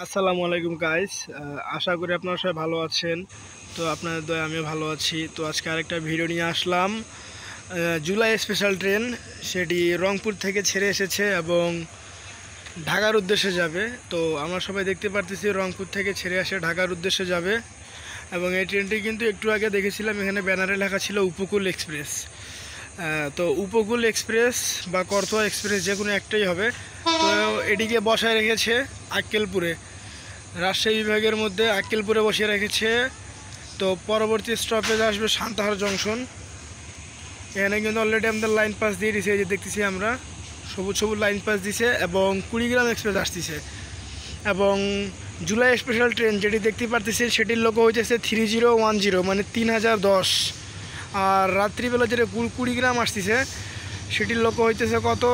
আসসালামু আলাইকুম গাইস। আশা করি আপনারা সবাই ভালো আছেন। তো আপনাদের দয়ায় আমিও ভালো আছি। তো আজকে আরেকটা ভিডিও নিয়ে আসলাম। জুলাই স্পেশাল ট্রেন সেটি রংপুর থেকে ছেড়ে এসেছে এবং ঢাকার উদ্দেশ্যে যাবে। তো আমরা সবাই দেখতে পারতেছি রংপুর থেকে ছেড়ে আসে ঢাকার উদ্দেশ্যে যাবে। এবং এই ট্রেনটি কিন্তু একটু আগে দেখেছিলাম, এখানে ব্যানারে লেখা ছিল উপকূল এক্সপ্রেস। তো উপকূল এক্সপ্রেস বা করতোয়া এক্সপ্রেস যে কোনো একটাই হবে। তো এটিকে বসায় রেখেছে আক্কেলপুরে, রাজশাহী বিভাগের মধ্যে আক্কেলপুরে বসিয়ে রেখেছে। তো পরবর্তী স্টপেজ আসবে সান্তাহার জংশন। এখানে কিন্তু অলরেডি আমাদের লাইন পাস দিয়ে দিছে, এই যে দেখতেছি আমরা সবুজ সবুজ লাইন পাস দিছে এবং কুড়িগ্রাম এক্সপ্রেস আসতেছে। এবং জুলাই স্পেশাল ট্রেন যেটি দেখতে পারতেছি সেটির লোক হইতেছে 3010 মানে 3010। আর রাত্রিবেলা যেটা কুড়িগ্রাম আসতেছে সেটির লোক হইতেছে কত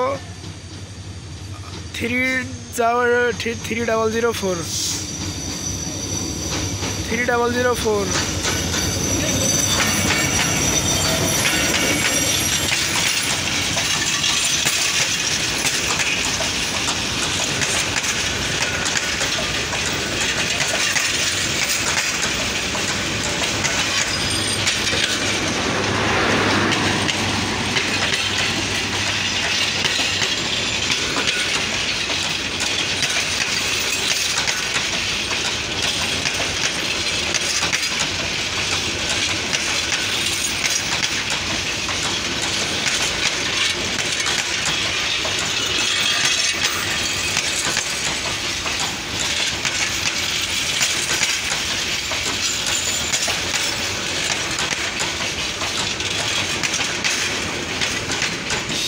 3004।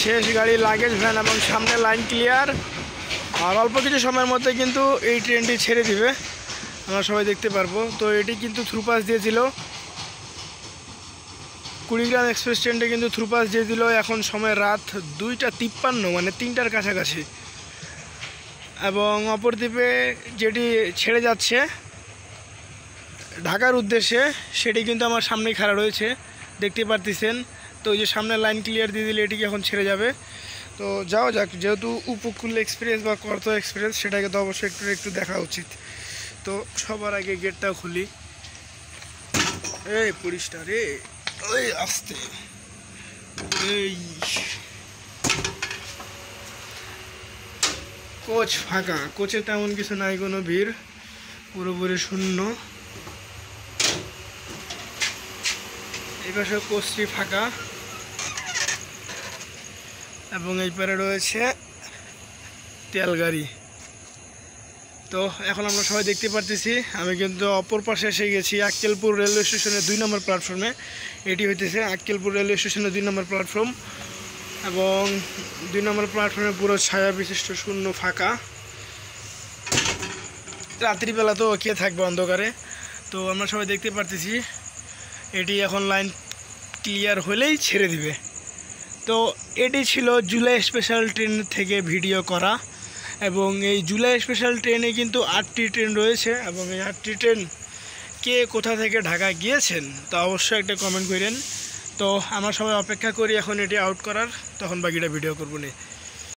শেষ গাড়ি, লাগেজ ভ্যান এবং সামনে লাইন ক্লিয়ার। আর অল্প কিছু সময়ের মধ্যে কিন্তু এই ট্রেনটি ছেড়ে দিবে, আমরা সবাই দেখতে পারবো। তো এটি কিন্তু থ্রুপাস দিয়েছিল, কুড়িগ্রাম এক্সপ্রেস ট্রেনটি কিন্তু থ্রুপাস দিয়েছিল। এখন সময় রাত 2:53 মানে 3টার কাছাকাছি। এবং অপরদ্বীপে যেটি ছেড়ে যাচ্ছে ঢাকার উদ্দেশ্যে সেটি কিন্তু আমার সামনেই খাড়া রয়েছে, দেখতে পারতেছেন। তো ওই যে সামনে লাইন ক্লিয়ার দিয়ে দিলে এটিকে এখন ছেড়ে যাবে। তো যাও যাক, যেহেতু উপকূল এক্সপ্রেস বা করতোয়া এক্সপ্রেস সেটাকে তো অবশ্যই একটু দেখা উচিত। তো সবার আগে গেটটা খুলি। এই পুলিশটা রে, ওই আসতে, এই কোচ ফাঁকা, কোচে তেমন কিছু নাই, কোনো ভিড়, পুরোপুরি শূন্য। এই পাশে কোচটি ফাঁকা এবং এই পারে রয়েছে তেল গাড়ি। তো এখন আমরা সবাই দেখতে পারতেছি আমি কিন্তু অপর পাশে এসে গেছি, আক্কেলপুর রেলওয়ে স্টেশনের 2 নম্বর প্ল্যাটফর্মে। এটি হইতেছে আক্কেলপুর রেলওয়ে স্টেশনের 2 নম্বর প্ল্যাটফর্ম। এবং 2 নম্বর প্ল্যাটফর্মে পুরো ছায়া বিশিষ্ট শূন্য ফাঁকা। রাত্রিবেলা তো কে থাকবে অন্ধকারে। তো আমরা সবাই দেখতে পারতেছি এটি এখন লাইন ক্লিয়ার হলেই ছেড়ে দিবে। তো এটি ছিল জুলাই স্পেশাল ট্রেন থেকে ভিডিও করা। এবং এই জুলাই স্পেশাল ট্রেনে কিন্তু 8টি ট্রেন রয়েছে। এবং এই 8টি ট্রেন কে কোথা থেকে ঢাকা গিয়েছেন তা অবশ্যই একটা কমেন্ট করেন। তো আমরা সবাই অপেক্ষা করি এখন এটি আউট করার, তখন বাকিটা ভিডিও করবো নি।